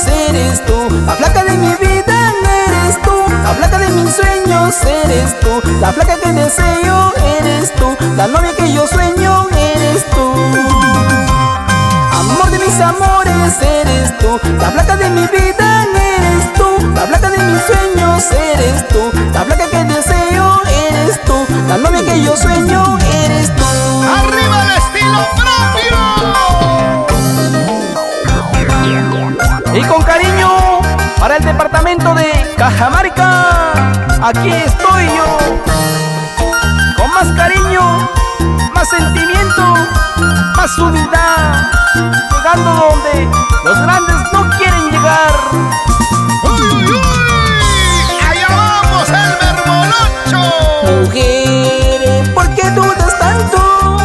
eres tú. La flaca de mi vida eres tú. La flaca de mis sueños eres tú. La flaca que deseo eres tú. La novia que yo sueño eres tú. Amor de mis amores eres tú. La flaca de mi vida eres tú. La flaca de mis sueños eres tú. La flaca que deseo eres tú. La novia que yo sueño eres tú. ¡Arriba el estilo propio! Y con cariño para el departamento de Cajamarca, aquí estoy yo. Con más cariño, más sentimiento, más unidad, llegando donde los grandes no quieren llegar. ¡Uy, uy, uy! ¡Allá vamos, Elmer Molocho! Mujer, ¿por qué dudas tanto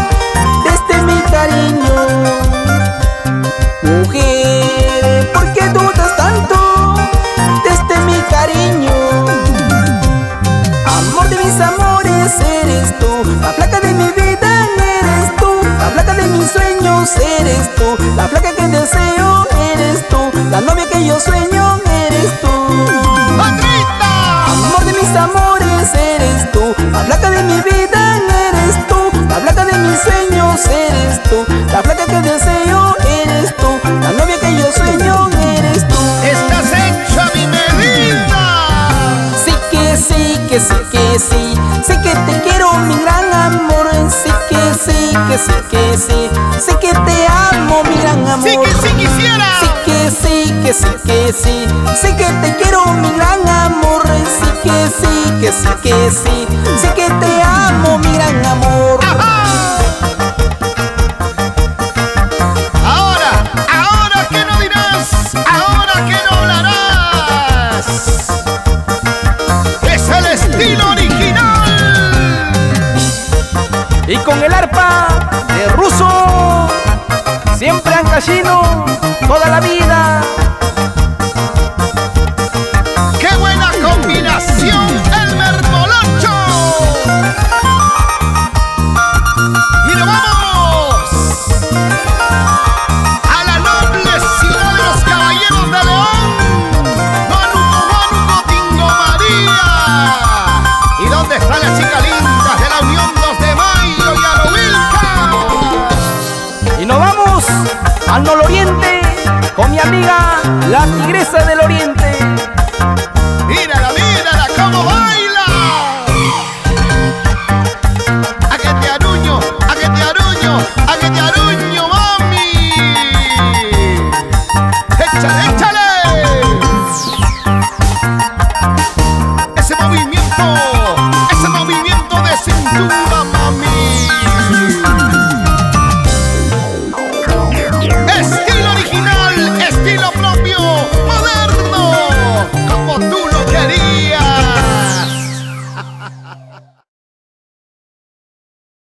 de este mi cariño? Mujer, ¿por qué dudas tanto de este mi cariño? Amor de mis amores eres tú. La flaca de mi vida eres tú. La flaca de mis sueños eres tú. La flaca que deseo eres tú. La novia que yo sueño eres tú. ¡Patrita! Amor de mis amores eres tú. La flaca de mi vida eres tú. La flaca de mis sueños eres tú. La flaca que deseo eres tú. La novia que yo sueño eres tú. ¡Estás hecho a mi medida! Sí que sí, que sí, que sí. Sé que te quiero, mi gran amor. Sí que sí, que sí, que sí. Sé que te amo, mi gran amor. ¡Sí que sí quisiera! Sí que sí, que sí, que sí. Sé que te quiero, mi gran amor. Sí que sí, que sí, que sí. Sé que te amo, mi gran amor. ¡Ajá! Ahora que no dirás, ahora que no hablarás. Es el estilo original. Y con el arpa de Ruso, siempre ancashino, toda la vida. ¡Qué buena combinación, Elmer Molocho! ¡Y nos vamos! ¡A la noble ciudad de los caballeros de León! ¡Huánuco, Tingo María! ¿Y dónde está la chica linda de la Unión 2 de Mayo y Alovilca? Y nos vamos al nororiente con mi amiga la Tigresa del Oriente.